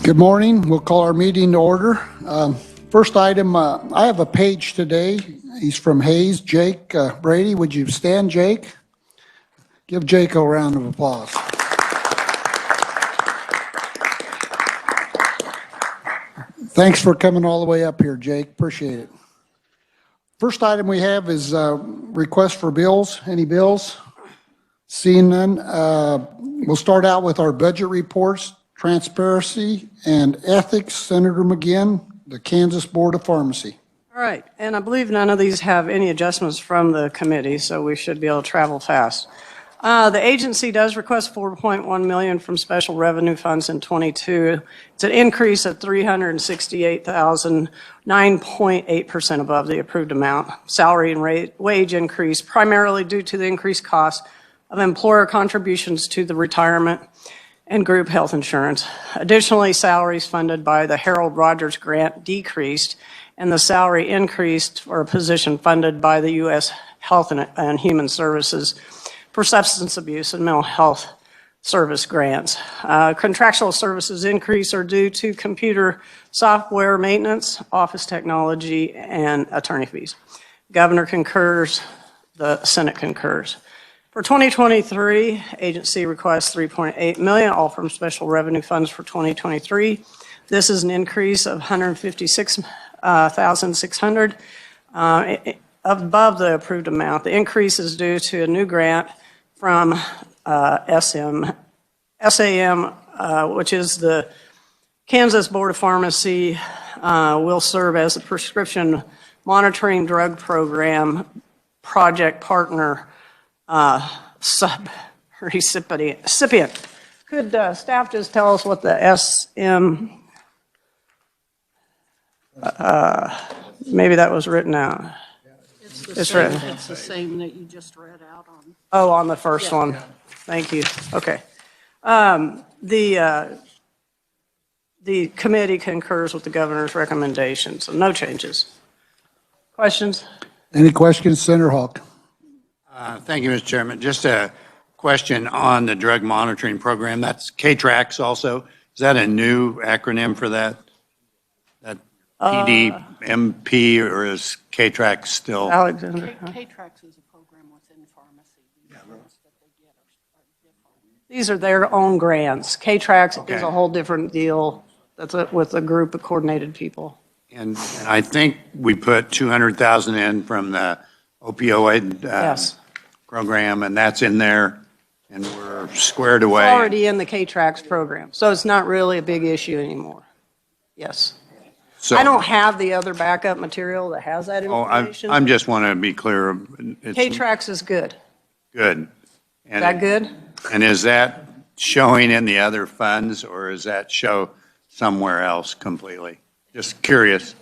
Good morning. We'll call our meeting to order. First item, I have a page today. He's from Hayes. Jake Brady, would you stand, Jake? Give Jake a round of applause. Thanks for coming all the way up here, Jake. Appreciate it. First item we have is request for bills. Any bills? Seeing none. We'll start out with our budget reports. Transparency and Ethics, Senator McGinn, the Kansas Board of Pharmacy. All right, and I believe none of these have any adjustments from the committee, so we should be able to travel fast. The agency does request $4.1 million from special revenue funds in 22. It's an increase of $368,000, 9.8% above the approved amount. Salary and wage increase primarily due to the increased cost of employer contributions to the retirement and group health insurance. Additionally, salaries funded by the Harold Rogers grant decreased, and the salary increased for a position funded by the U.S. Health and Human Services for substance abuse and mental health service grants. Contractual services increase are due to computer software maintenance, office technology, and attorney fees. Governor concurs, the Senate concurs. For 2023, agency requests $3.8 million, all from special revenue funds for 2023. This is an increase of $156,600 above the approved amount. The increase is due to a new grant from SAM, which is the Kansas Board of Pharmacy, will serve as a prescription monitoring drug program project partner recipient. Could staff just tell us what the SM, maybe that was written out. It's written. It's the same that you just read out on. Oh, on the first one. Thank you. Okay. The committee concurs with the governor's recommendation, so no changes. Questions? Any questions, Senator Hawk? Thank you, Mr. Chairman. Just a question on the drug monitoring program. That's KTRAX also. Is that a new acronym for that? That PDMP, or is KTRAX still? Alexander. KTRAX is a program within pharmacy. The grants that they get are different. These are their own grants. KTRAX Okay. is a whole different deal. That's with a group of coordinated people. And I think we put $200,000 in from the opioid Yes. program, and that's in there, and we're squared away. It's already in the KTRAX program, so it's not really a big issue anymore. Yes. So, I don't have the other backup material that has that information. I'm just want to be clear. It's KTRAX is good. good. Is And that good? And is that showing in the other funds, or is that show somewhere else completely? Just curious.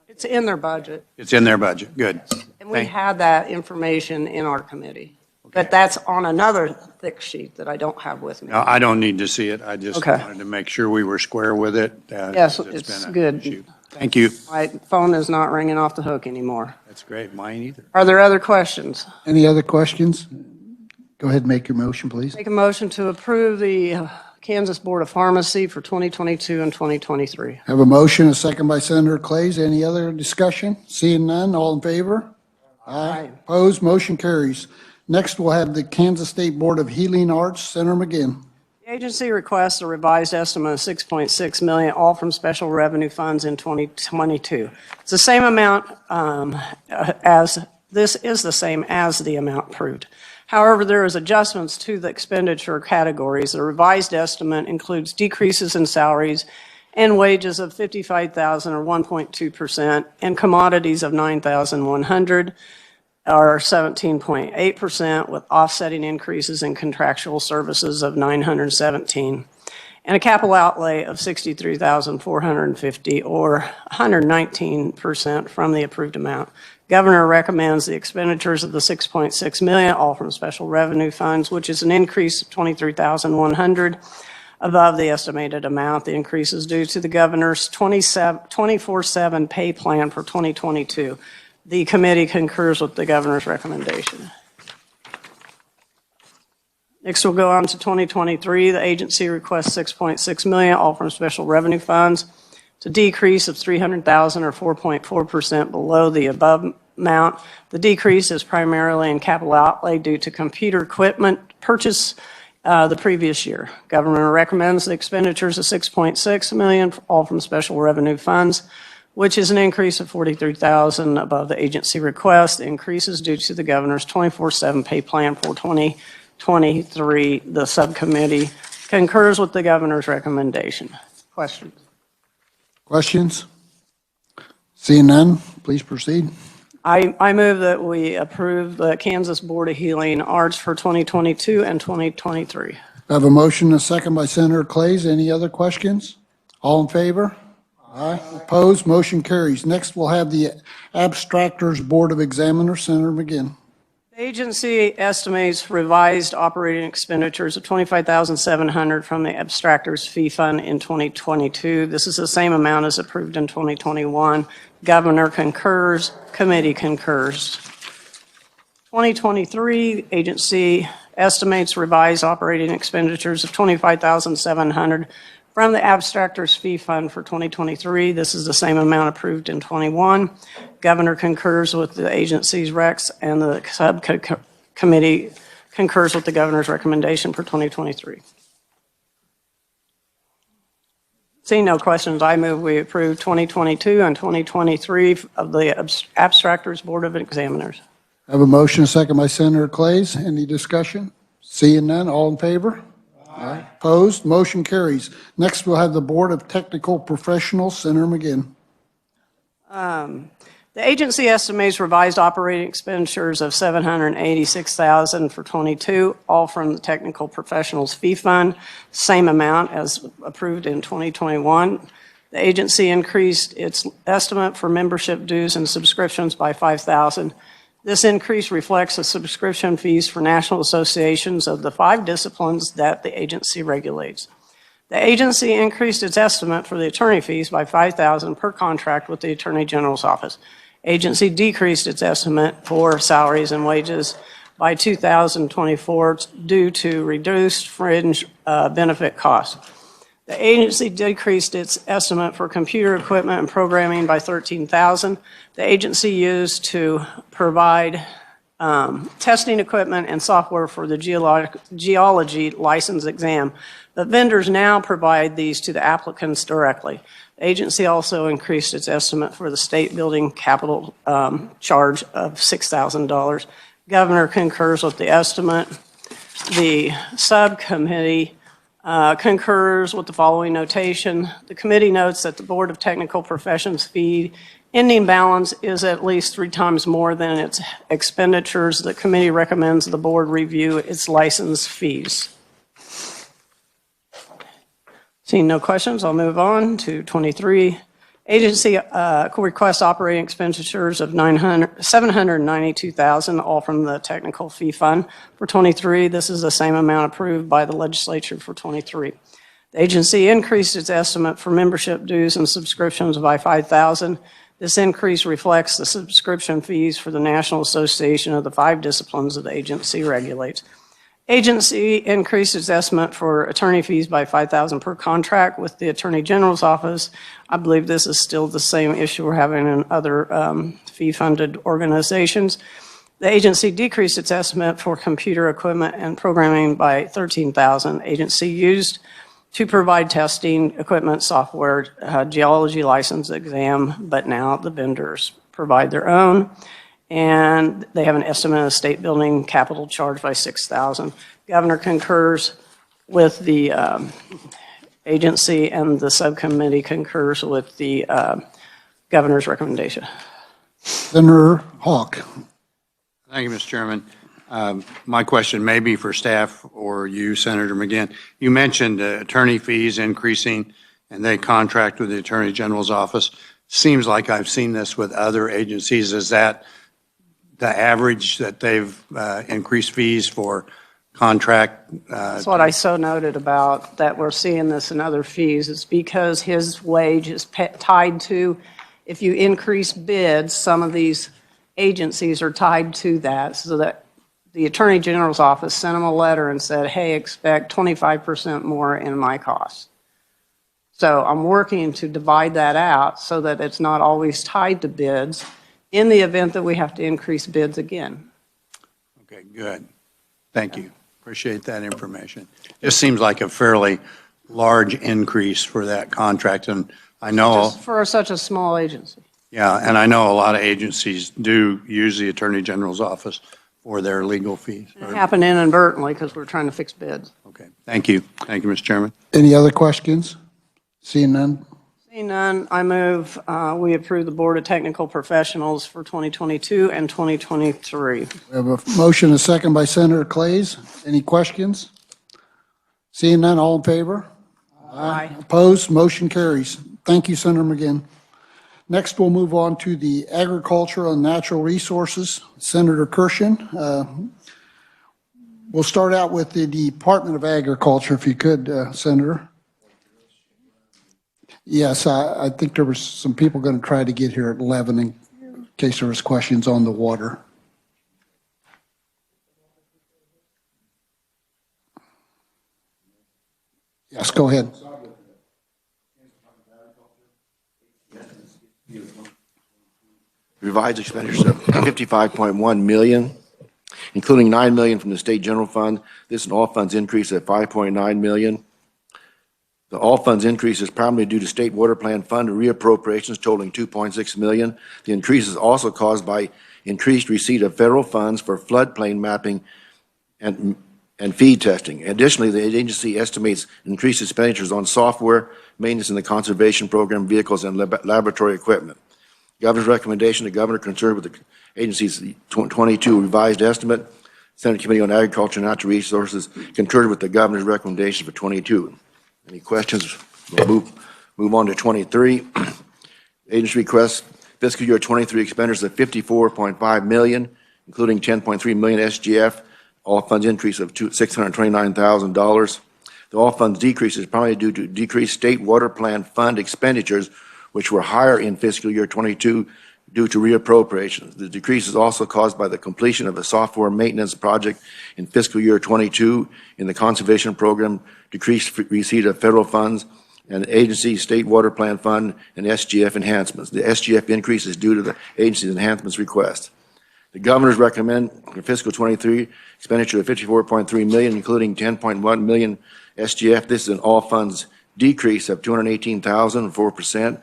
It's in their budget, It's in their budget. Good. and we Thank- had that information in our committee. But that's on another thick sheet that I don't have with me. No, I don't need to see it. I just Okay. wanted to make sure we were square with it. Yes, 'cause it's been an good. issue. Thank you. My phone is not ringing off the hook anymore. That's great. Mine either. Are there other questions? Any other questions? Go ahead and make your motion, please. Make a motion to approve the Kansas Board of Pharmacy for 2022 and 2023. Have a motion, a second by Senator Clays. Any other discussion? Seeing none, all in favor? Aye. Opposed, motion carries. Next, we'll have the Kansas State Board of Healing Arts, Senator McGinn. The agency requests a revised estimate of $6.6 million, all from special revenue funds in 2022. It's the same amount this is the same as the amount approved. However, there is adjustments to the expenditure categories. The revised estimate includes decreases in salaries and wages of $55,000 or 1.2%, and commodities of $9,100 or 17.8%, with offsetting increases in contractual services of $917, and a capital outlay of $63,450 or 119% from the approved amount. Governor recommends the expenditures of the $6.6 million, all from special revenue funds, which is an increase of $23,100 above the estimated amount. The increase is due to the governor's 24/7 pay plan for 2022. The committee concurs with the governor's recommendation. Next, we'll go on to 2023. The agency requests $6.6 million, all from special revenue funds. It's a decrease of $300,000 or 4.4% below the above amount. The decrease is primarily in capital outlay due to computer equipment purchase the previous year. Government recommends the expenditures of $6.6 million, all from special revenue funds, which is an increase of $43,000 above the agency request. The increase is due to the governor's 24/7 pay plan for 2023. The subcommittee concurs with the governor's recommendation. Questions? Questions? Seeing none, please proceed. I move that we approve the Kansas Board of Healing Arts for 2022 and 2023. I have a motion and a second by Senator Clays. Any other questions? All in favor? Aye. Opposed? Motion carries. Next, we'll have the Abstractors Board of Examiners. Senator McGinn. The agency estimates revised operating expenditures of $25,700 from the Abstractors fee fund in 2022. This is the same amount as approved in 2021. Governor concurs, committee concurs. 2023, agency estimates revised operating expenditures of $25,700 from the Abstractors fee fund for 2023. This is the same amount approved in 21. Governor concurs with the agency's recs, and the subcommittee concurs with the governor's recommendation for 2023. Seeing no questions, I move we approve 2022 and 2023 of the Abstractors Board of Examiners. I have a motion and a second by Senator Clays. Any discussion? Seeing none, all in favor? Aye. Opposed? Motion carries. Next, we'll have the Board of Technical Professionals. Senator McGinn. The agency estimates revised operating expenditures of $786,000 for 22, all from the Technical Professionals Fee Fund, same amount as approved in 2021. The agency increased its estimate for membership dues and subscriptions by $5,000. This increase reflects the subscription fees for national associations of the 5 disciplines that the agency regulates. The agency increased its estimate for the attorney fees by $5,000 per contract with the Attorney General's office. Agency decreased its estimate for salaries and wages by $2,024 due to reduced fringe benefit costs. The agency decreased its estimate for computer equipment and programming by $13,000. The agency used to provide testing equipment and software for the geology license exam, but vendors now provide these to the applicants directly. The agency also increased its estimate for the state building capital charge of $6,000. Governor concurs with the estimate. The subcommittee concurs with the following notation. The committee notes that the Board of Technical Professions fee ending balance is at least 3 times more than its expenditures. The committee recommends the board review its license fees. Seeing no questions, I'll move on to 23. Agency requests operating expenditures of $792,000, all from the technical fee fund. For 23, this is the same amount approved by the legislature for 23. The agency increased its estimate for membership dues and subscriptions by $5,000. This increase reflects the subscription fees for the National Association of the 5 disciplines that the agency regulates. Agency increased its estimate for attorney fees by $5,000 per contract with the Attorney General's office. I believe this is still the same issue we're having in other fee-funded organizations. The agency decreased its estimate for computer equipment and programming by $13,000. Agency used to provide testing equipment, software, geology license exam, but now the vendors provide their own. And they have an estimate of state building capital charge by $6,000. Governor concurs with the agency, and the subcommittee concurs with the governor's recommendation. Senator Hawk. Thank you, Mr. Chairman. My question may be for staff or you, Senator McGinn. You mentioned attorney fees increasing, and they contract with the Attorney General's office. Seems like I've seen this with other agencies. Is that the average that they've increased fees for contract? That's what I so noted about that we're seeing this in other fees. It's because his wage is tied to, if you increase bids, some of these agencies are tied to that, so that the Attorney General's office sent them a letter and said, hey, expect 25% more in my costs. So I'm working to divide that out so that it's not always tied to bids in the event that we have to increase bids again. Okay, good. Thank you. Appreciate that information. Just seems like a fairly large increase for that contract, and I know, Just for such a small agency. yeah, and I know a lot of agencies do use the Attorney General's office for their legal fees. It happened inadvertently because we're trying to fix bids. Okay, thank you. Thank you, Mr. Chairman. Any other questions? Seeing none? Seeing none, I move we approve the Board of Technical Professionals for 2022 and 2023. We have a motion, a second by Senator Clays. Any questions? Seeing none, all in favor? Aye. Opposed? Motion carries. Thank you, Senator McGinn. Next, we'll move on to the Agriculture and Natural Resources. Senator Kirshen. We'll start out with the Department of Agriculture, if you could, Senator. Yes, I think there was some people going to try to get here at 11 in case there was questions on the water. Yes, go ahead. Revised expenditures of $55.1 million, including $9 million from the State General Fund. This is an all funds increase of $5.9 million. The all funds increase is primarily due to State Water Plan Fund reappropriations totaling $2.6 million. The increase is also caused by increased receipt of federal funds for floodplain mapping and feed testing. Additionally, the agency estimates increased expenditures on software, maintenance in the conservation program, vehicles, and laboratory equipment. Governor's recommendation, the governor concurred with the agency's 22 revised estimate. Senate Committee on Agriculture and Natural Resources concurred with the governor's recommendation for 22. Any questions? We'll move on to 23. Agency requests fiscal year 23 expenditures of $54.5 million, including $10.3 million SGF, all funds increase of $629,000. The all funds decrease is primarily due to decreased State Water Plan Fund expenditures, which were higher in fiscal year 22 due to reappropriations. The decrease is also caused by the completion of a software maintenance project in fiscal year 22 in the conservation program, decreased receipt of federal funds, and agency State Water Plan Fund and SGF enhancements. The SGF increase is due to the agency's enhancements request. The governors recommend for fiscal 23 expenditure of $54.3 million, including $10.1 million SGF. This is an all funds decrease of $218,000, 4%,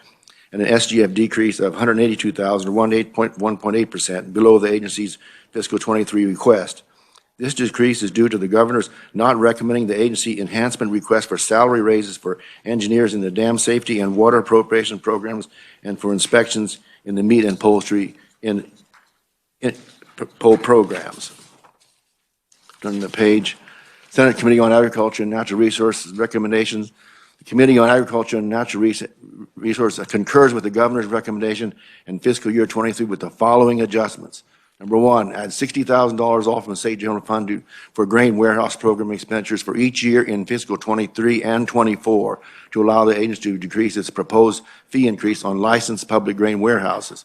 and an SGF decrease of $182,000, 1.8%, below the agency's fiscal 23 request. This decrease is due to the governor's not recommending the agency enhancement request for salary raises for engineers in the dam safety and water appropriation programs and for inspections in the meat and poultry programs. Turning the page. Senate Committee on Agriculture and Natural Resources recommendations. The Committee on Agriculture and Natural Resources concurs with the governor's recommendation in fiscal year 23 with the following adjustments. Number one, add $60,000 off from the State General Fund for grain warehouse program expenditures for each year in fiscal 23 and 24 to allow the agency to decrease its proposed fee increase on licensed public grain warehouses.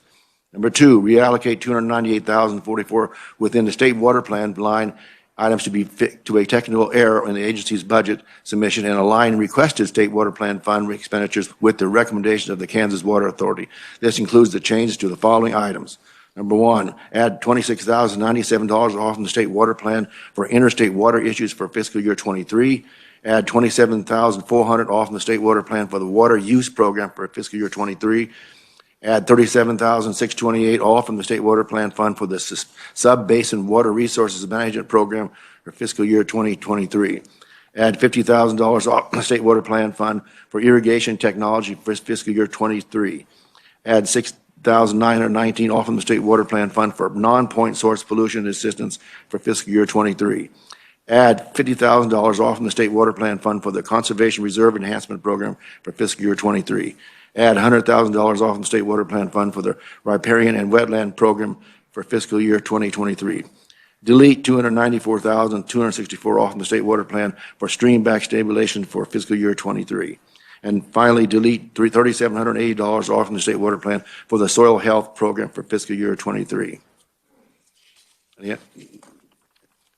Number two, reallocate $298,044 within the State Water Plan line items to be fit to a technical error in the agency's budget submission and align requested State Water Plan Fund expenditures with the recommendation of the Kansas Water Authority. This includes the changes to the following items. Number one, add $26,097 off from the State Water Plan for interstate water issues for fiscal year 23. Add $27,400 off from the State Water Plan for the water use program for fiscal year 23. Add $37,628 off from the State Water Plan Fund for the Sub-Basin Water Resources Management Program for fiscal year 2023. Add $50,000 off the State Water Plan Fund for irrigation technology for fiscal year 23. Add $6,919 off from the State Water Plan Fund for non-point source pollution assistance for fiscal year 23. Add $50,000 off from the State Water Plan Fund for the Conservation Reserve Enhancement Program for fiscal year 23. Add $100,000 off from the State Water Plan Fund for the riparian and wetland program for fiscal year 2023. Delete $294,264 off from the State Water Plan for stream back stabilization for fiscal year 23. And finally, delete $3,780 off from the State Water Plan for the soil health program for fiscal year 23. Yeah.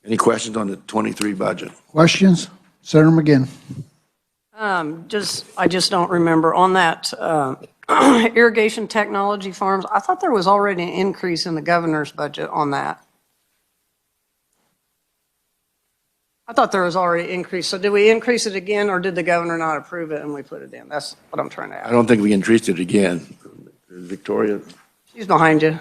Any questions on the 23 budget? Questions? Senator McGinn. I just don't remember on that irrigation technology farms. I thought there was already an increase in the governor's budget on that. I thought there was already increase. So did we increase it again, or did the governor not approve it and we put it in? That's what I'm trying to I ask. don't think we increased it again. Victoria? She's behind you.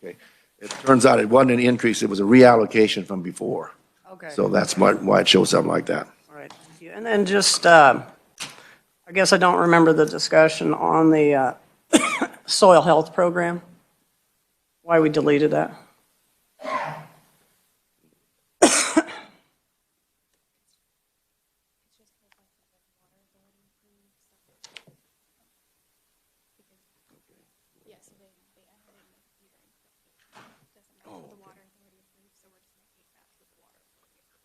Okay. It turns out it wasn't an increase, it was a reallocation from before. Okay. So that's why it shows something like that. All right, thank you. And then just, I guess I don't remember the discussion on the soil health program, why we deleted that.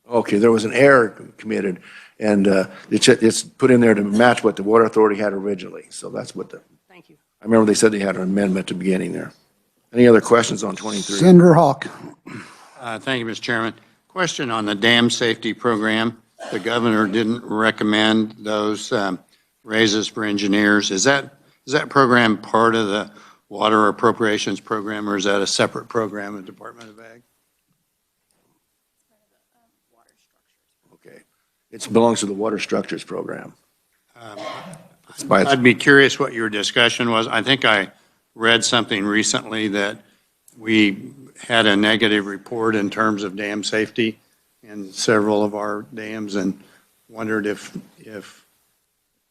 Okay, there was an error committed, and it's put in there to match what the Water Authority had originally. So that's what Thank you. I remember they said they had an amendment at the beginning there. Any other questions on 23? Senator Hawk. Thank you, Mr. Chairman. Question on the dam safety program. The governor didn't recommend those raises for engineers. Is that program part of the water appropriations program, or is that a separate program in the Department of Ag? Okay. It belongs to the Water Structures Program. I'd be curious what your discussion was. I think I read something recently that we had a negative report in terms of dam safety in several of our dams, and wondered if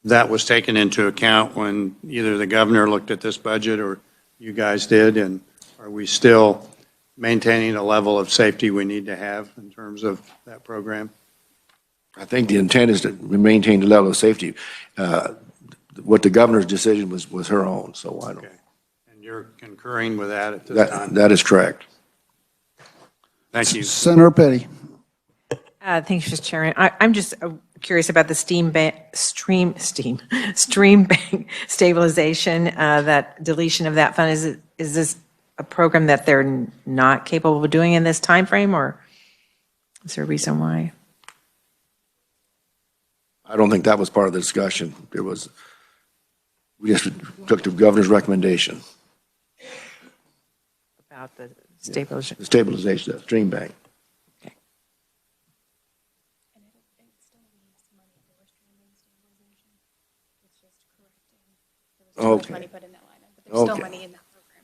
that was taken into account when either the governor looked at this budget or you guys did, and are we still maintaining a level of safety we need to have in terms of that program? I think the intent is to maintain the level of safety. What the governor's decision was her own, so I don't. Okay. And you're concurring with that at this time? That is correct. Thank you. Senator Petty. Thank you, Mr. Chairman. I'm just curious about the stream bank stabilization, that deletion of that fund. Is this a program that they're not capable of doing in this time frame, or is there a reason why? I don't think that was part of the discussion. We just took the governor's recommendation, About the stabilization? the stabilization of the stream bank. Okay. Money put in that line, but there's still Okay. money in that program.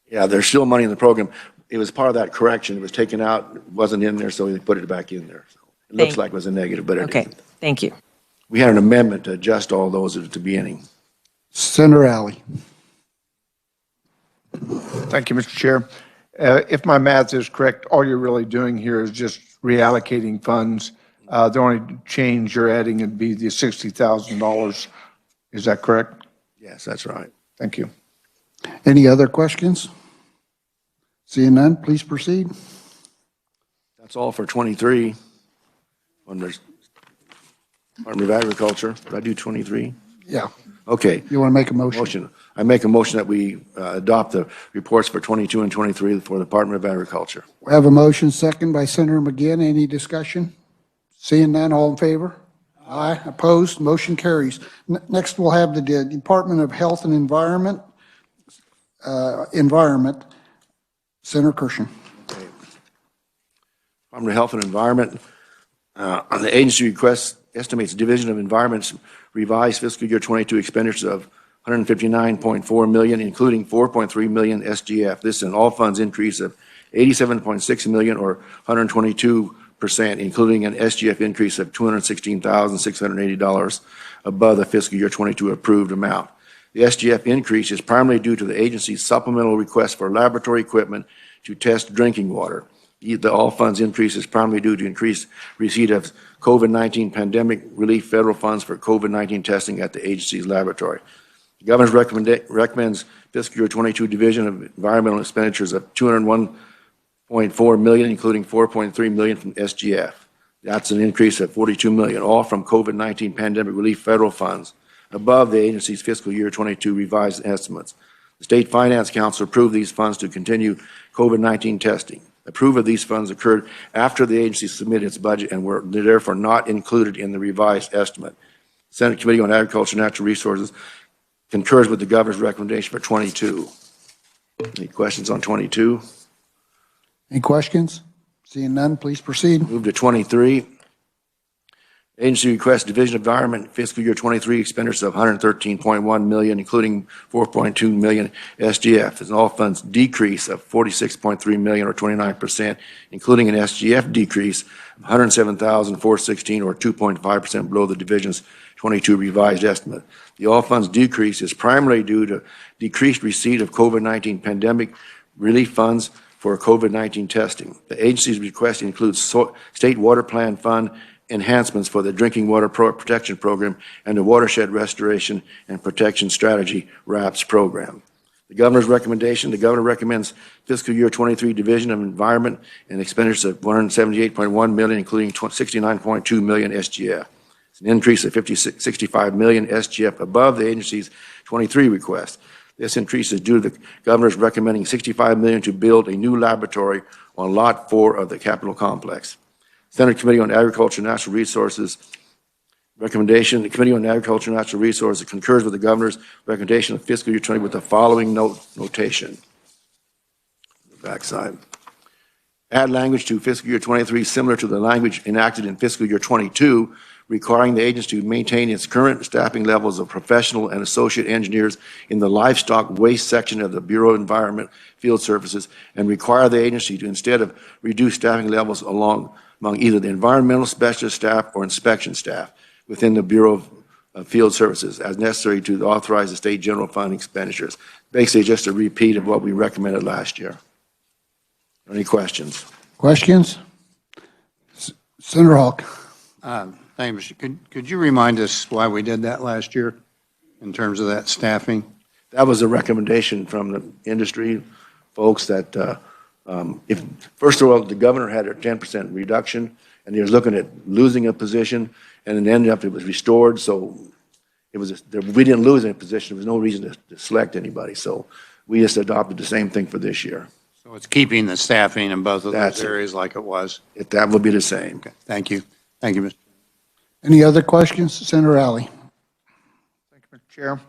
Yeah, there's still money in the program. It was part of that correction. It was taken out, it wasn't in there, so they put it back in there. So it looks Thank- like it was a negative, but it Okay, isn't. thank you. We had an amendment to adjust all those at the beginning. Senator Alley. Thank you, Mr. Chair. If my math is correct, all you're really doing here is just reallocating funds. The only change you're adding would be the $60,000. Is that correct? Yes, that's right. Thank you. Any other questions? Seeing none, please proceed. That's all for 23. On the Department of Agriculture. Did I do 23? Yeah. Okay. You want to make a motion? Motion. I make a motion that we adopt the reports for 22 and 23 for the Department of Agriculture. We have a motion second by Senator McGinn. Any discussion? Seeing none, all in favor? Aye. Opposed? Motion carries. Next, we'll have the Department of Health and Environment. Senator Kirshen. Department of Health and Environment, on the agency request, estimates Division of Environment's revised fiscal year 22 expenditures of $159.4 million, including $4.3 million SGF. This is an all funds increase of $87.6 million, or 122%, including an SGF increase of $216,680 above the fiscal year 22 approved amount. The SGF increase is primarily due to the agency's supplemental request for laboratory equipment to test drinking water. The all funds increase is primarily due to increased receipt of COVID-19 pandemic relief federal funds for COVID-19 testing at the agency's laboratory. The governor recommends fiscal year 22 Division of Environmental Expenditures of $201.9 $0.4 million, including $4.3 million from SGF. That's an increase of $42 million, all from COVID-19 pandemic relief federal funds, above the agency's fiscal year 22 revised estimates. The State Finance Council approved these funds to continue COVID-19 testing. Approval of these funds occurred after the agency submitted its budget and were therefore not included in the revised estimate. Senate Committee on Agriculture and Natural Resources concurs with the governor's recommendation for 22. Any questions on 22? Any questions? Seeing none, please proceed. Move to 23. Agency requests Division of Environment fiscal year 23 expenditures of $113.1 million, including $4.2 million SGF. As an all funds decrease of $46.3 million or 29%, including an SGF decrease of $107,416 or 2.5% below the division's 22 revised estimate. The all funds decrease is primarily due to decreased receipt of COVID-19 pandemic relief funds for COVID-19 testing. The agency's request includes State Water Plan Fund enhancements for the Drinking Water Protection Program and the Watershed Restoration and Protection Strategy RAPS program. The governor's recommendation, the governor recommends fiscal year 23 Division of Environment and expenditures of $178.1 million, including $69.2 million SGF. It's an increase of $65 million SGF above the agency's 23 request. This increase is due to the governor's recommending $65 million to build a new laboratory on Lot 4 of the Capitol Complex. Senate Committee on Agriculture and Natural Resources recommendation. The Committee on Agriculture and Natural Resources concurs with the governor's recommendation of fiscal year 20 with the following notation. The backside. Add language to fiscal year 23 similar to the language enacted in fiscal year 22, requiring the agency to maintain its current staffing levels of professional and associate engineers in the livestock waste section of the Bureau of Environment Field Services, and require the agency to, instead of reduce staffing levels among either the environmental specialist staff or inspection staff within the Bureau of Field Services as necessary to authorize the state general fund expenditures. Basically just a repeat of what we recommended last year. Any questions? Questions? Senator Hawk. Thank you. Could you remind us why we did that last year in terms of that staffing? That was a recommendation from the industry folks that if, first of all, the governor had a 10% reduction and he was looking at losing a position, and then ended up it was restored. So it was we didn't lose any position. There was no reason to select anybody. So we just adopted the same thing for this year. So it's keeping the staffing in both of That's those it. areas like it was? That will be the same. Okay. Thank you. Thank you, Mr. Any other questions? Senator Alley. Thank you, Mr. Chair.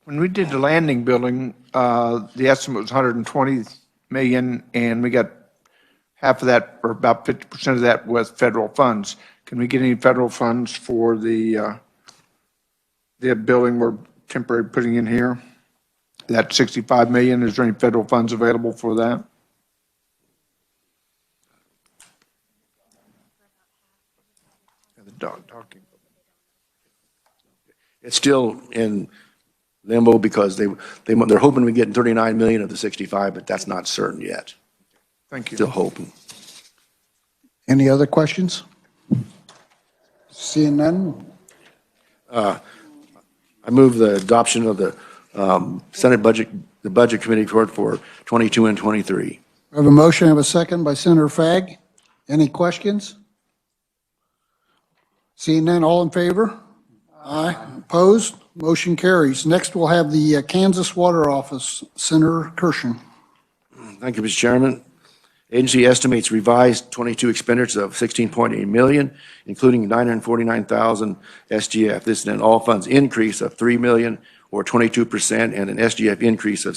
When we did the landing building, the estimate was 120 million, and we got half of that, or about 50% of that, was federal funds. Can we get any federal funds for the building we're temporarily putting in here? That 65 million, is there any federal funds available for that? It's still in limbo because they're hoping we get 39 million of the 65, but that's not certain yet. Thank you. Still hoping. Any other questions? Seeing none? I move the adoption of the Senate budget, the Budget Committee report for 22 and 23. I have a motion, I have a second by Senator Fagg. Any questions? Seeing none, all in favor? Aye. Opposed? Motion carries. Next, we'll have the Kansas Water Office, Senator Kirshen. Thank you, Mr. Chairman. Agency estimates revised 22 expenditures of 16.8 million, including 949,000 SGF. This is an all funds increase of 3 million or 22%, and an SGF increase of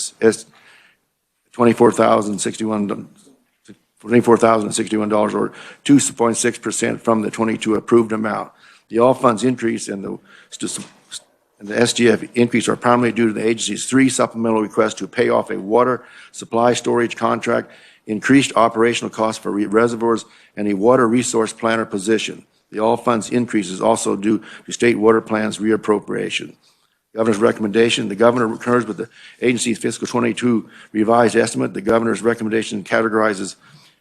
$24,061 or 2.6% from the 22 approved amount. The all funds increase and the SGF increase are primarily due to the agency's 3 supplemental requests to pay off a water supply storage contract, increased operational costs for reservoirs, and a water resource planner position. The all funds increase is also due to state water plans reappropriation. Governor's recommendation, the governor concurs with the agency's fiscal 22 revised estimate. The governor's recommendation categorizes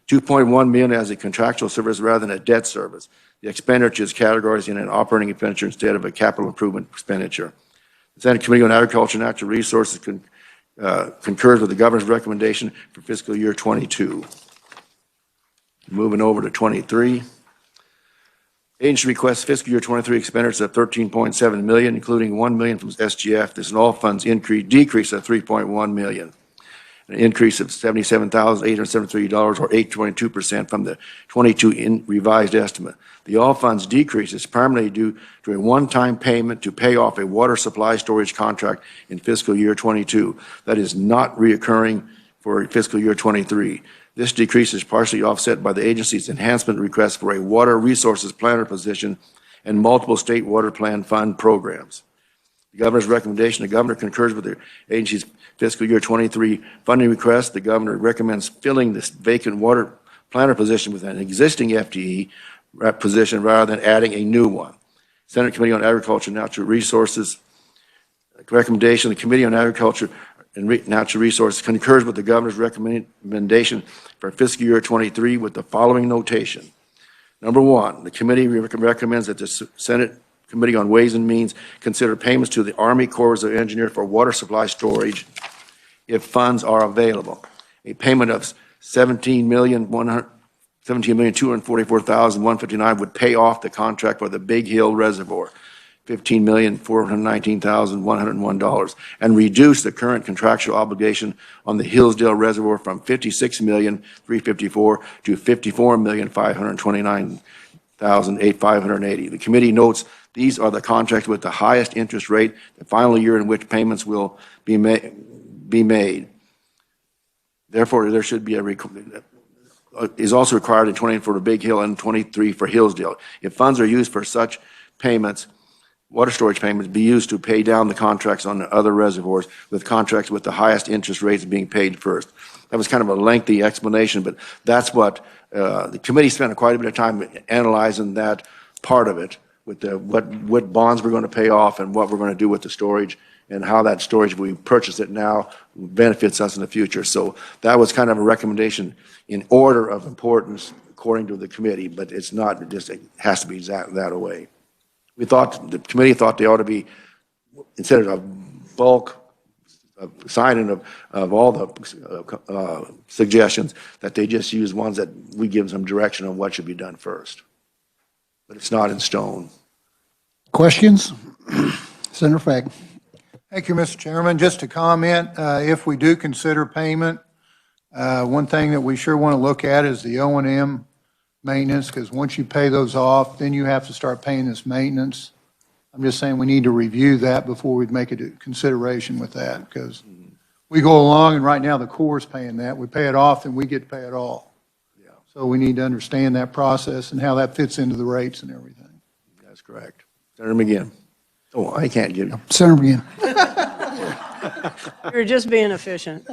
2.1 million as a contractual service rather than a debt service. The expenditure is categorized in an operating expenditure instead of a capital improvement expenditure. The Senate Committee on Agriculture and Natural Resources concurs with the governor's recommendation for fiscal year '22. Moving over to '23. Agency requests fiscal year '23 expenditures of $13.7 million, including $1 million from SGF. This is an all funds decrease of $3.1 million. An increase of $77,873 or 8.2% from the '22 revised estimate. The all funds decrease is primarily due to a one-time payment to pay off a water supply storage contract in fiscal year '22 that is not reoccurring for fiscal year '23. This decrease is partially offset by the agency's enhancement request for a water resources planner position and multiple state water plan fund programs. The governor's recommendation, the governor concurs with the agency's fiscal year '23 funding request. The governor recommends filling this vacant water planner position with an existing FTE position rather than adding a new one. Senate Committee on Agriculture and Natural Resources recommendation, the Committee on Agriculture and Natural Resources concurs with the governor's recommendation for fiscal year '23 with the following notation. Number one, the committee recommends that the Senate Committee on Ways and Means consider payments to the Army Corps of Engineers for water supply storage if funds are available. A payment of $17,244,159 would pay off the contract for the Big Hill Reservoir, $15,419,101, and reduce the current contractual obligation on the Hillsdale Reservoir from $56,354,000 to $54,529,580. The committee notes these are the contracts with the highest interest rate, the final year in which payments will be made. Therefore, there should be is also required in '20 for the Big Hill and '23 for Hillsdale. If funds are used for such payments, water storage payments be used to pay down the contracts on the other reservoirs, with contracts with the highest interest rates being paid first. That was kind of a lengthy explanation, but that's what the committee spent quite a bit of time analyzing that part of it, with what bonds we're going to pay off and what we're going to do with the storage, and how that storage, if we purchase it now, benefits us in the future. So that was kind of a recommendation in order of importance according to the committee, but it's not just, it has to be that way. The committee thought they ought to be, instead of a bulk signing of all the suggestions, that they just use ones that we give some direction on what should be done first. But it's not in stone. Questions? Senator Fagg. Thank you, Mr. Chairman. Just to comment, if we do consider payment, one thing that we sure want to look at is the O&M maintenance, because once you pay those off, then you have to start paying this maintenance. I'm just saying we need to review that before we make a consideration with that, because we go along and right now the Corps is paying that. We pay it off and we get to pay it all. Yeah. So we need to understand that process and how that fits into the rates and everything. That's correct. Senator McGinn. Oh, I can't give you. Senator McGinn. You're just being efficient.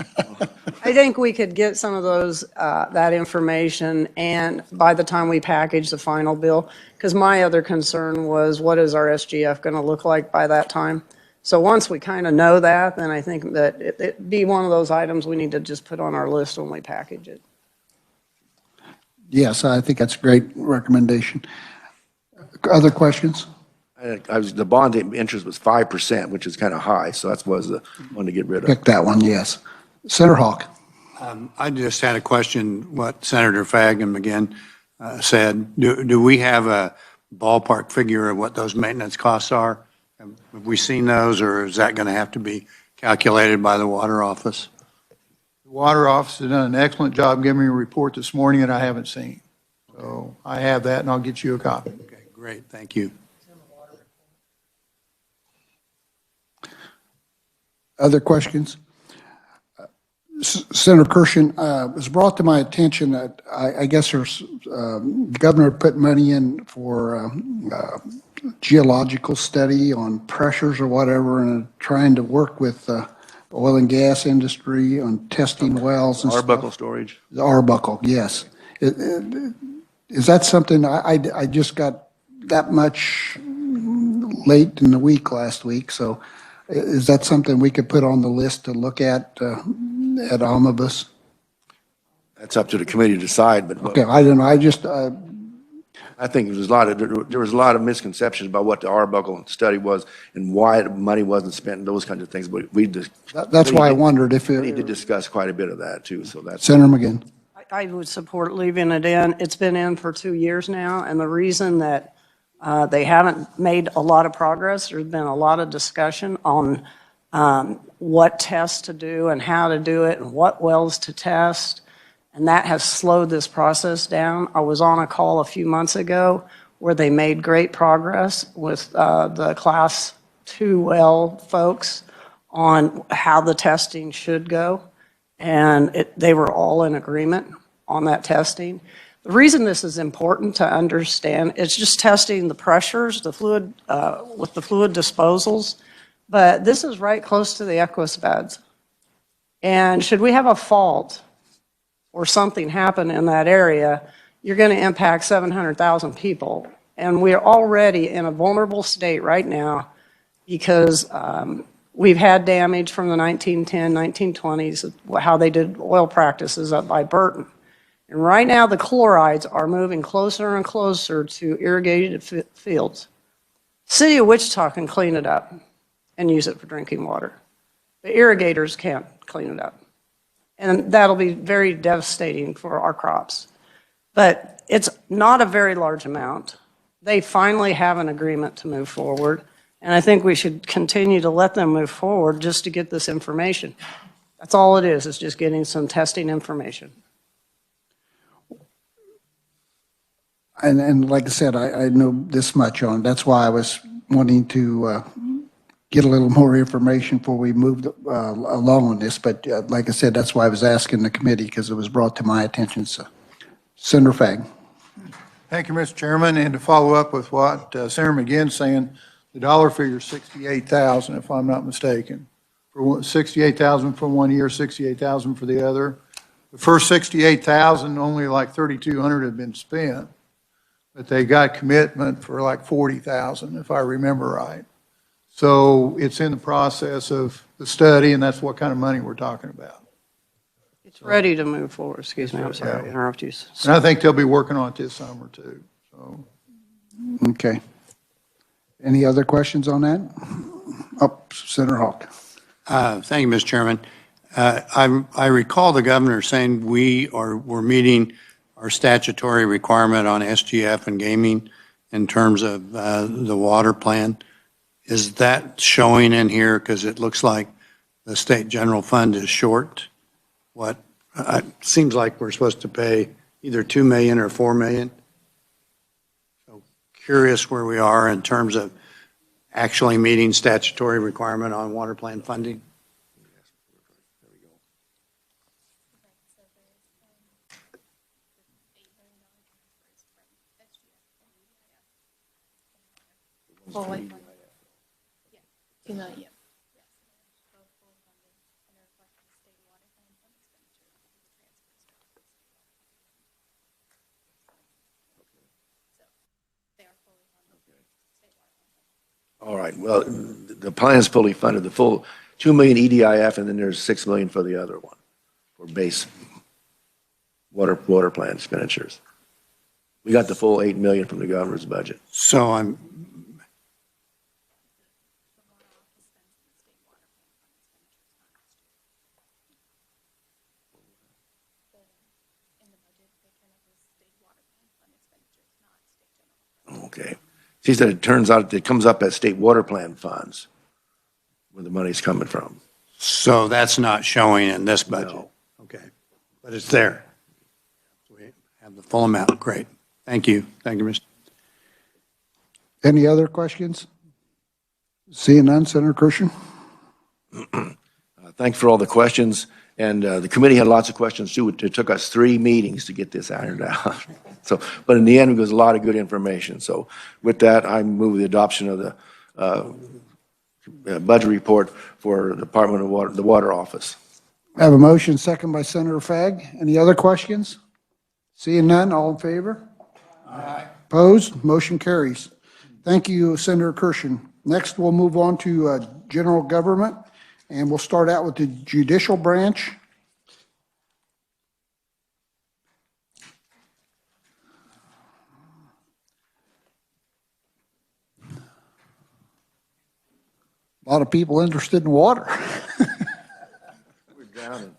I think we could get some of those, that information, and by the time we package the final bill, because my other concern was, what is our SGF going to look like by that time? So once we kind of know that, then I think that it'd be one of those items we need to just put on our list when we package it. Yes, I think that's a great recommendation. Other questions? The bond interest was 5%, which is kind of high, so that was the one to get rid of. Pick that one, yes. Senator Hawk. I just had a question, what Senator Fagg and McGinn said. Do we have a ballpark figure of what those maintenance costs are? Have we seen those, or is that going to have to be calculated by the Water Office? The Water Office has done an excellent job giving me a report this morning that I haven't seen. So I have that, and I'll get you a copy. Okay, great, thank you. Other questions? Senator Kirshen, it was brought to my attention that I guess there's, the governor put money in for geological study on pressures or whatever, and trying to work with the oil and gas industry on testing wells and stuff. Arbuckle storage. The Arbuckle, yes. Is that something, I just got that much late in the week last week, so is that something we could put on the list to look at Omnibus? That's up to the committee to decide, but. Okay, I don't know, I just, I think there was a lot of misconceptions about what the Arbuckle Study was and why the money wasn't spent and those kinds of things, but we just. That's why I wondered if We need to it, discuss quite a bit of that too, so that's. Senator McGinn. I would support leaving it in. It's been in for 2 years now, and the reason that they haven't made a lot of progress, there's been a lot of discussion on what tests to do and how to do it and what wells to test, and that has slowed this process down. I was on a call a few months ago where they made great progress with the Class 2 well folks on how the testing should go, and they were all in agreement on that testing. The reason this is important to understand, it's just testing the pressures, the fluid, with the fluid disposals, but this is right close to the Equus beds. And should we have a fault or something happen in that area, you're going to impact 700,000 people. And we're already in a vulnerable state right now because we've had damage from the 1910, 1920s, how they did oil practices up by Burton. And right now, the chlorides are moving closer and closer to irrigated fields. City of Wichita can clean it up and use it for drinking water. The irrigators can't clean it up. And that'll be very devastating for our crops. But it's not a very large amount. They finally have an agreement to move forward. And I think we should continue to let them move forward just to get this information. That's all it is just getting some testing information. And like I said, I know this much on, that's why I was wanting to get a little more information before we moved along on this. But like I said, that's why I was asking the committee, because it was brought to my attention. So, Senator Fagg. Thank you, Mr. Chairman. And to follow up with what Senator McGinn's saying, the dollar figure is 68,000, if I'm not mistaken. For 68,000 for 1 year, 68,000 for the other. The first 68,000, only like 3,200 had been spent, but they got commitment for like 40,000, if I remember right. So it's in the process of the study, and that's what kind of money we're talking about. It's ready to move forward. Excuse me, I'm sorry to interrupt you. And I think they'll be working on it this summer too. So. Okay. Any other questions on that? Oh, Senator Hawk. Thank you, Mr. Chairman. I recall the governor saying we're meeting our statutory requirement on SGF and gaming in terms of the water plan. Is that showing in here? Because it looks like the state general fund is short. What, it seems like we're supposed to pay either $2 million or $4 million. So curious where we are in terms of actually meeting statutory requirement on water plan funding. Well, wait. Yeah, 2 million, yeah. All right, well, the plan is fully funded, the full 2 million EDIF, and then there's 6 million for the other one, for base water plan expenditures. We got the full 8 million from the governor's budget. So I'm, Okay. She said it turns out it comes up as state water plan funds, where the money's coming from. so that's not showing in this budget? No. Okay, but it's there. We have the full amount, great. Thank you, Mr. Any other questions? Seeing none, Senator Kirshen. Thanks for all the questions, and the committee had lots of questions too. It took us 3 meetings to get this ironed out. So, but in the end, it was a lot of good information. So with that, I move the adoption of the budget report for the Department of Water, the Water Office. I have a motion, second by Senator Fagg. Any other questions? Seeing none, all in favor? Aye. Opposed? Motion carries. Thank you, Senator Kirshen. Next, we'll move on to general government, and we'll start out with the judicial branch. A lot of people interested in water. We're drowning.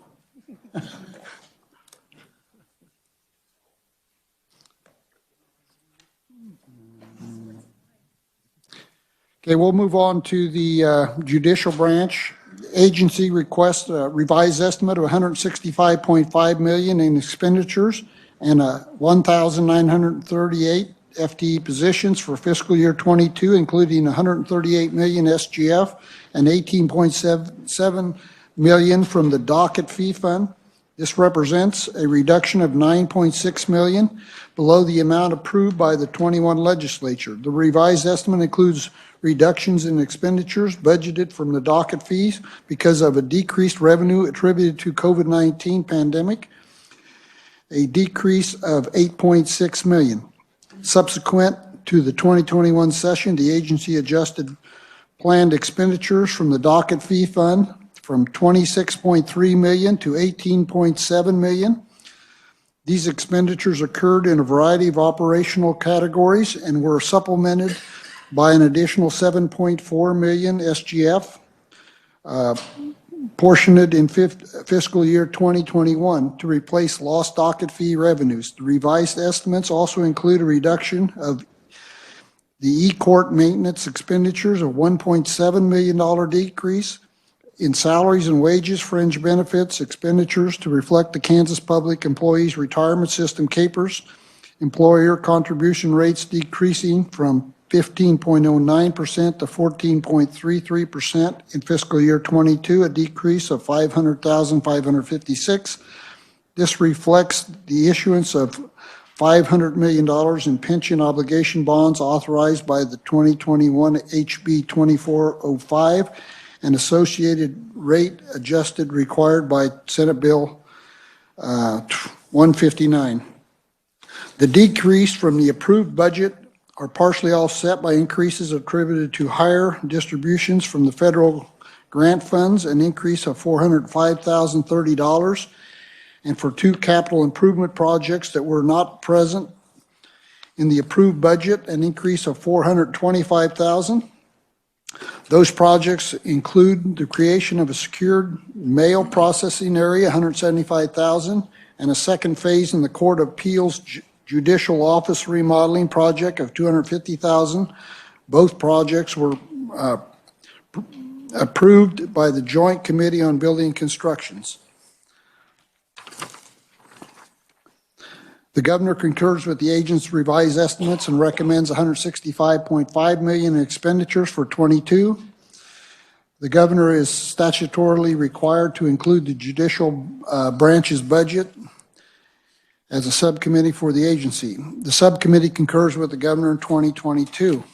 Okay, we'll move on to the judicial branch. Agency requests a revised estimate of $165.5 million in expenditures and 1,938 FTE positions for fiscal year '22, including 138 million SGF and 18.7 million from the docket fee fund. This represents a reduction of 9.6 million below the amount approved by the '21 legislature. The revised estimate includes reductions in expenditures budgeted from the docket fees because of a decreased revenue attributed to COVID-19 pandemic, a decrease of 8.6 million. Subsequent to the 2021 session, the agency adjusted planned expenditures from the docket fee fund from 26.3 million to 18.7 million. These expenditures occurred in a variety of operational categories and were supplemented by an additional 7.4 million SGF, portioned in fiscal year 2021 to replace lost docket fee revenues. The revised estimates also include a reduction of the e-court maintenance expenditures of $1.7 million decrease in salaries and wages, fringe benefits, expenditures to reflect the Kansas Public Employees Retirement System capers, employer contribution rates decreasing from 15.09% to 14.33% in fiscal year '22, a decrease of $500,556. This reflects the issuance of $500 million in pension obligation bonds authorized by the 2021 HB 2405 and associated rate adjusted required by Senate Bill 159. The decrease from the approved budget are partially offset by increases attributed to higher distributions from the federal grant funds, an increase of $405,030, and for two capital improvement projects that were not present in the approved budget, an increase of $425,000. Those projects include the creation of a secured mail processing area, $175,000, and a second phase in the Court of Appeals Judicial Office remodeling project of $250,000. Both projects were approved by the Joint Committee on Building and Constructions. The governor concurs with the agent's revised estimates and recommends $165.5 million in expenditures for '22. The governor is statutorily required to include the judicial branch's budget as a subcommittee for the agency. The subcommittee concurs with the governor in 2022.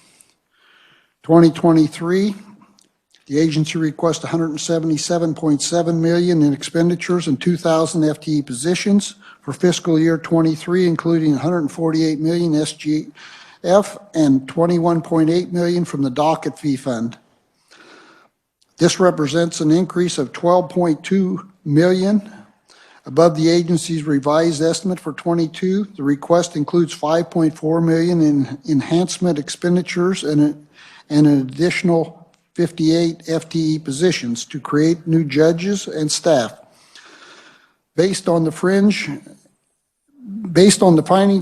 2023, the agency requests $177.7 million in expenditures and 2,000 FTE positions for fiscal year '23, including $148 million SGF and $21.8 million from the docket fee fund. This represents an increase of $12.2 million above the agency's revised estimate for '22. The request includes $5.4 million in enhancement expenditures and an additional 58 FTE positions to create new judges and staff. Based on the findings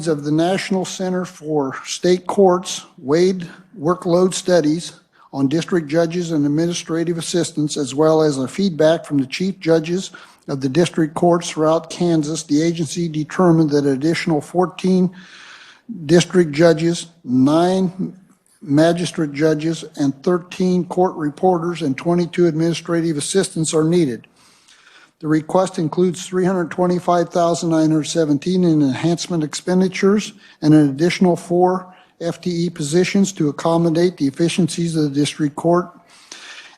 of the National Center for State Courts weighed workload studies on district judges and administrative assistants, as well as a feedback from the chief judges of the district courts throughout Kansas, the agency determined that an additional 14 district judges, 9 magistrate judges, and 13 court reporters and 22 administrative assistants are needed. The request includes $325,917 in enhancement expenditures and an additional 4 FTE positions to accommodate the efficiencies of the district court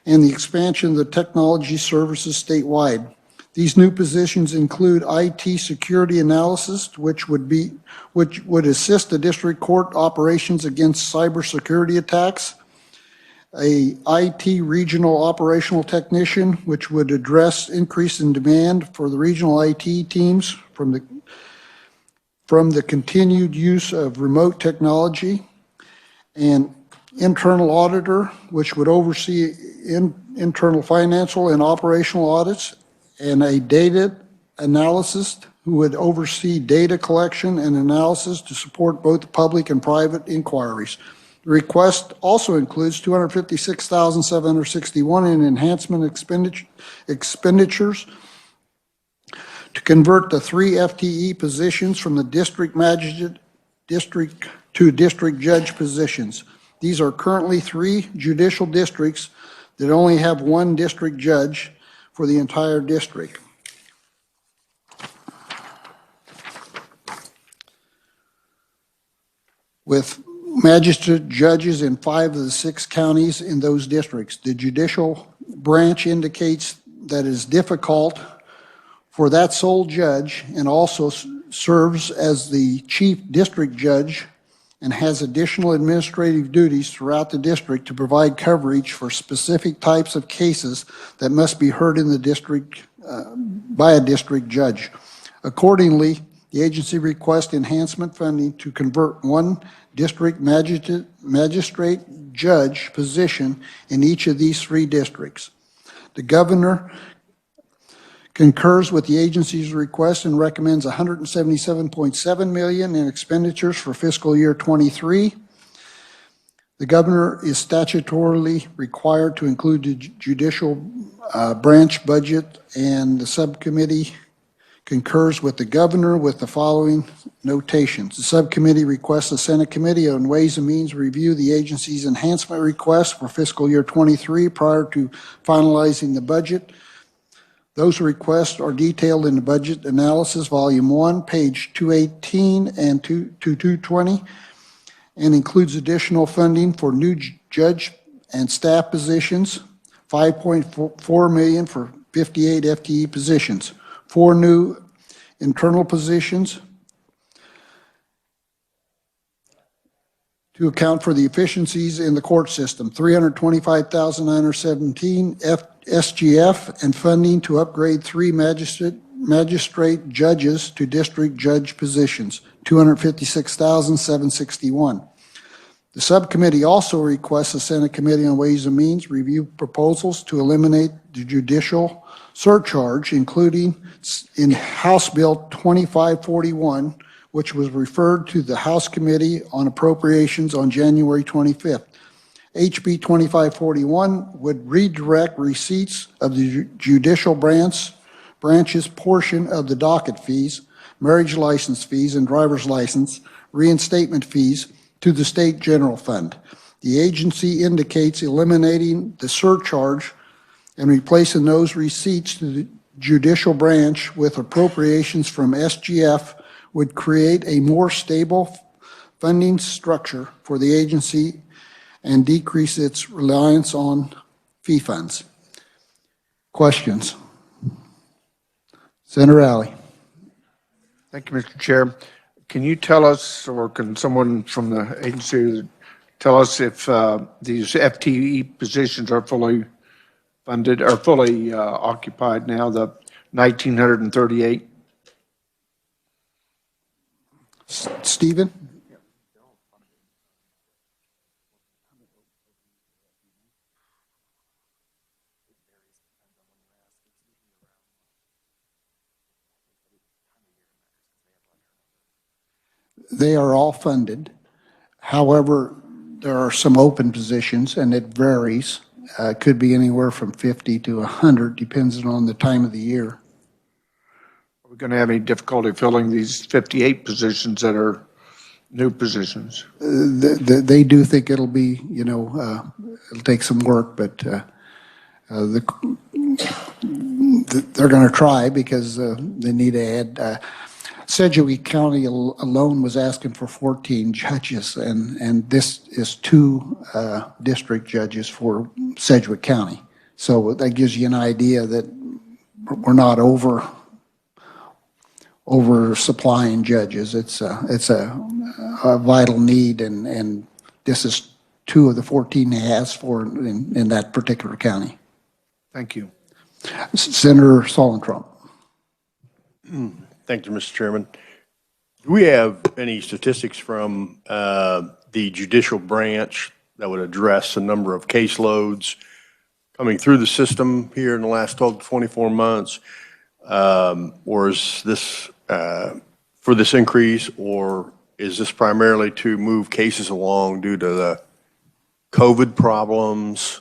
and the expansion of the technology services statewide. These new positions include IT security analysis, which would assist the district court operations against cybersecurity attacks, a IT regional operational technician, which would address increase in demand for the regional IT teams from the continued use of remote technology, and internal auditor, which would oversee internal financial and operational audits, and a data analyst who would oversee data collection and analysis to support both public and private inquiries. The request also includes $256,761 in enhancement expenditures to convert the 3 FTE positions from the district magistrate to district judge positions. These are currently 3 judicial districts that only have 1 district judge for the entire district. With magistrate judges in 5 of the 6 counties in those districts, the judicial branch indicates that it is difficult for that sole judge, and also serves as the chief district judge and has additional administrative duties throughout the district to provide coverage for specific types of cases that must be heard in the district by a district judge. Accordingly, the agency requests enhancement funding to convert 1 district magistrate judge position in each of these 3 districts. The governor concurs with the agency's request and recommends $177.7 million in expenditures for fiscal year 23. The governor is statutorily required to include the judicial branch budget, and the subcommittee concurs with the governor with the following notations. The subcommittee requests the Senate Committee on Ways and Means review the agency's enhancement request for fiscal year 23 prior to finalizing the budget. Those requests are detailed in the Budget Analysis, Volume 1, page 218 and 220, and includes additional funding for new judge and staff positions, $5.4 million for 58 FTE positions, 4 new internal positions to account for the efficiencies in the court system, $325,917 SGF, and funding to upgrade 3 magistrate judges to district judge positions, $256,761. The subcommittee also requests the Senate Committee on Ways and Means review proposals to eliminate the judicial surcharge, including in House Bill 2541, which was referred to the House Committee on Appropriations on January 25th. HB 2541 would redirect receipts of the judicial branch's portion of the docket fees, marriage license fees, and driver's license reinstatement fees to the state general fund. The agency indicates eliminating the surcharge and replacing those receipts to the judicial branch with appropriations from SGF would create a more stable funding structure for the agency and decrease its reliance on fee funds. Questions? Senator Alley. Thank you, Mr. Chair. Can you tell us, or can someone from the agency tell us if these FTE positions are fully funded, or fully occupied now, the 1,938? Stephen? They are all funded. However, there are some open positions, and it varies. Could be anywhere from 50 to 100, depends on the time of the year. Are we going to have any difficulty filling these 58 positions that are new positions? They do think it'll be, it'll take some work, but they're going to try because they need to add. Sedgwick County alone was asking for 14 judges, and this is 2 district judges for Sedgwick County. So that gives you an idea that we're not over supplying judges. It's a vital need, and this is 2 of the 14 they asked for in that particular county. Thank you. Senator Solentrum. Thank you, Mr. Chairman. Do we have any statistics from the judicial branch that would address the number of caseloads coming through the system here in the last 12 to 24 months? Or is this for this increase, or is this primarily to move cases along due to the COVID problems?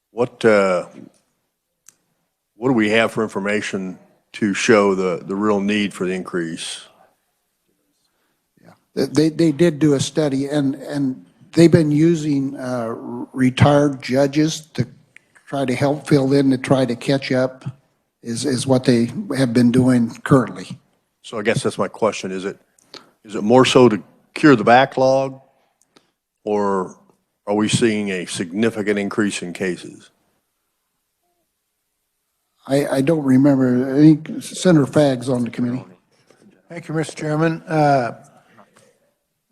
What do we have for information to show the real need for the increase? They did do a study, and they've been using retired judges to try to help fill in, to try to catch up, is what they have been doing currently. So I guess that's my question. Is it more so to cure the backlog, or are we seeing a significant increase in cases? I don't remember. I think Senator Fagg's on the committee. Thank you, Mr. Chairman.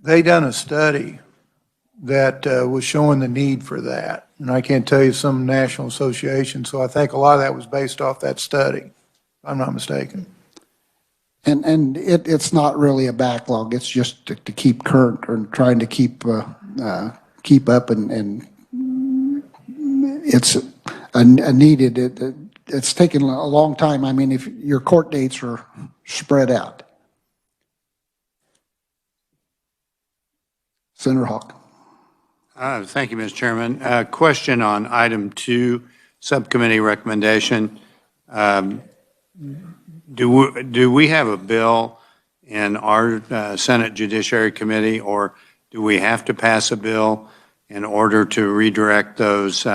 They done a study that was showing the need for that. And I can't tell you some national association, so I think a lot of that was based off that study, if I'm not mistaken. And it's not really a backlog. It's just to keep current or trying to keep up, and it's a needed. It's taken a long time. I mean, if your court dates are spread out. Senator Hawk. Thank you, Mr. Chairman. Question on item 2, subcommittee recommendation. Do we have a bill in our Senate Judiciary Committee, or do we have to pass a bill in order to redirect those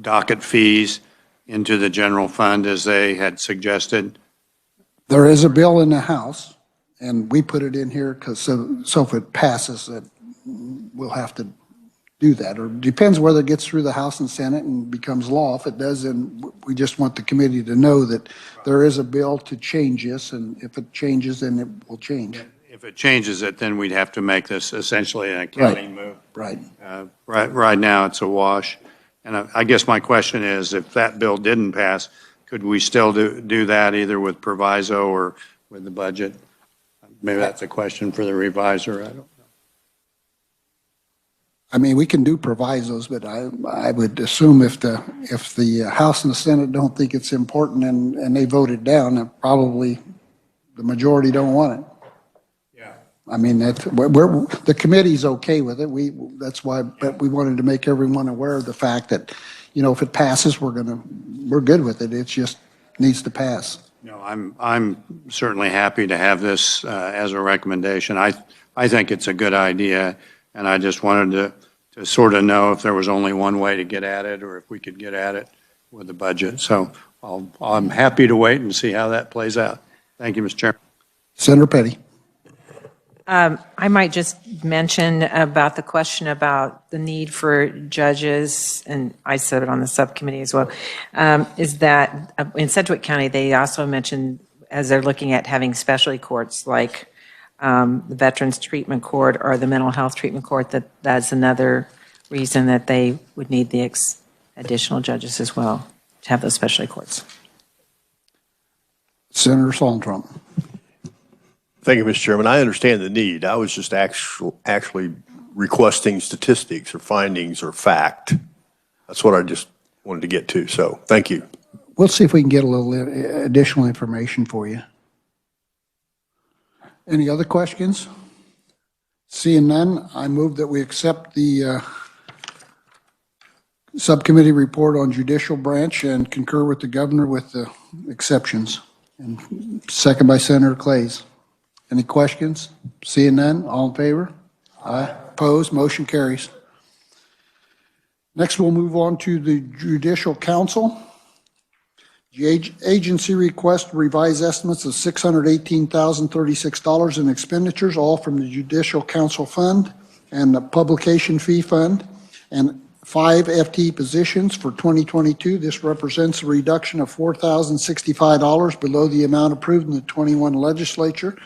docket fees into the general fund as they had suggested? There is a bill in the House, and we put it in here because so if it passes, we'll have to do that. Or depends whether it gets through the House and Senate and becomes law. If it does, then we just want the committee to know that there is a bill to change this, and if it changes, then it will change. If it changes it, then we'd have to make this essentially an accounting move. Right. Right now, it's a wash. And I guess my question is, if that bill didn't pass, could we still do that either with proviso or with the budget? Maybe that's a question for the reviser. I don't know. I mean, we can do provisos, but I would assume if the House and the Senate don't think it's important and they vote it down, then probably the majority don't want it. Yeah. I mean, the committee's okay with it. That's why, but we wanted to make everyone aware of the fact that, if it passes, we're good with it. It just needs to pass. No, I'm certainly happy to have this as a recommendation. I think it's a good idea, and I just wanted to sort of know if there was only one way to get at it, or if we could get at it with the budget. So I'm happy to wait and see how that plays out. Thank you, Mr. Chairman. Senator Petty. I might just mention about the question about the need for judges, and I said it on the subcommittee as well, is that in Sedgwick County, they also mentioned, as they're looking at having specialty courts like the Veterans Treatment Court or the Mental Health Treatment Court, that's another reason that they would need the additional judges as well, to have those specialty courts. Senator Soltrom. Thank you, Mr. Chairman. I understand the need. I was just actually requesting statistics or findings or fact. That's what I just wanted to get to. So thank you. We'll see if we can get a little additional information for you. Any other questions? Seeing none, I move that we accept the subcommittee report on judicial branch and concur with the governor with the exceptions. And second by Senator Clays. Any questions? Seeing none, all in favor? Aye. Opposed? Motion carries. Next, we'll move on to the Judicial Council. The agency request revised estimates of $618,036 in expenditures, all from the Judicial Council Fund and the Publication Fee Fund, and 5 FTE positions for 2022. This represents a reduction of $4,065 below the amount approved in the 21 legislature.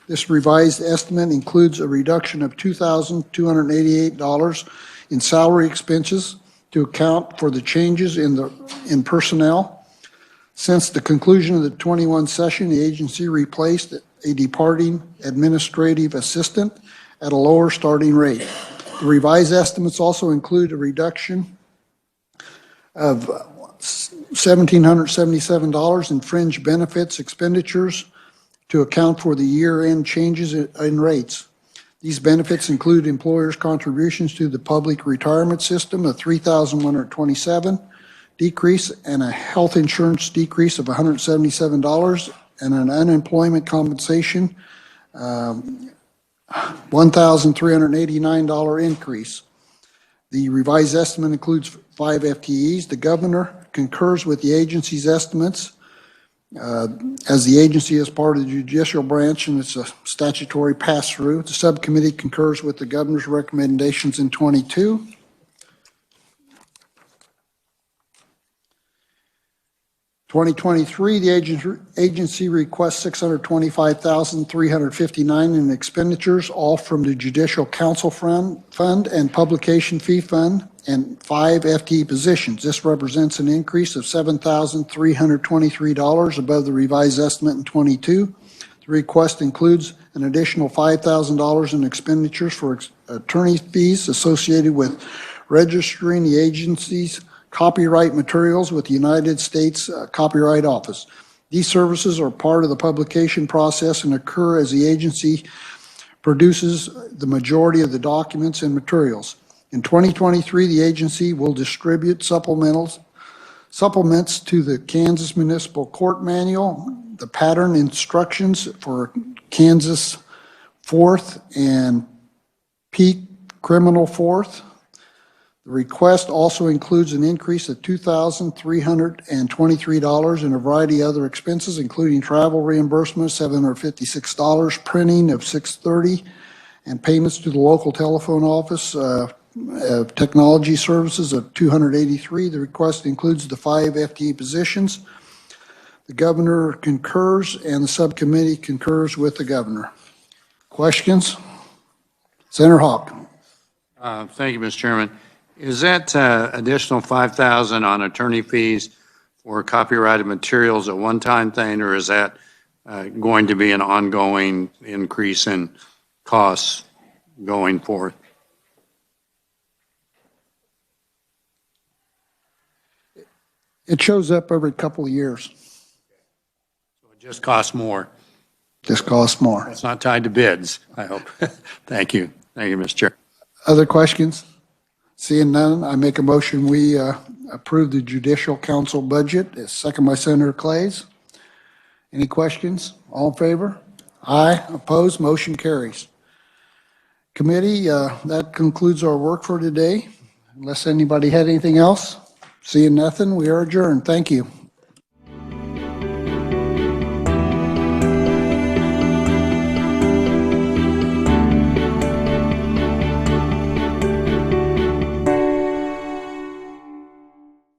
This revised estimate includes a reduction of $2,288 in salary expenses to account for the changes in personnel. Since the conclusion of the 21 session, the agency replaced a departing administrative assistant at a lower starting rate. The revised estimates also include a reduction of $1,777 in fringe benefits expenditures to account for the year-end changes in rates. These benefits include employers' contributions to the public retirement system of $3,127 decrease, and a health insurance decrease of $177, and an unemployment compensation $1,389 increase. The revised estimate includes 5 FTEs. The governor concurs with the agency's estimates, as the agency is part of the judicial branch and it's a statutory pass-through. The subcommittee concurs with the governor's recommendations in 22. (2023), the agency requests $625,359 in expenditures, all from the Judicial Council Fund and Publication Fee Fund, and 5 FTE positions. This represents an increase of $7,323 above the revised estimate in 22. The request includes an additional $5,000 in expenditures for attorney fees associated with registering the agency's copyright materials with the United States Copyright Office. These services are part of the publication process and occur as the agency produces the majority of the documents and materials. In 2023, the agency will distribute supplements to the Kansas Municipal Court Manual, the pattern instructions for Kansas Fourth and Peak Criminal Fourth. The request also includes an increase of $2,323 in a variety of other expenses, including travel reimbursement, $756, printing of $630, and payments to the local telephone office technology services of $283. The request includes the 5 FTE positions. The governor concurs, and the subcommittee concurs with the governor. Questions? Senator Hawk. Thank you, Mr. Chairman. Is that additional $5,000 on attorney fees for copyrighted materials a one-time thing, or is that going to be an ongoing increase in costs going forward? It shows up every couple of years. So it just costs more. Just costs more. It's not tied to bids, I hope. Thank you. Thank you, Mr. Chair. Other questions? Seeing none, I make a motion we approve the Judicial Council budget. Second by Senator Clays. Any questions? All in favor? Aye. Opposed? Motion carries. Committee, that concludes our work for today. Unless anybody had anything else? Seeing nothing, we are adjourned. Thank you.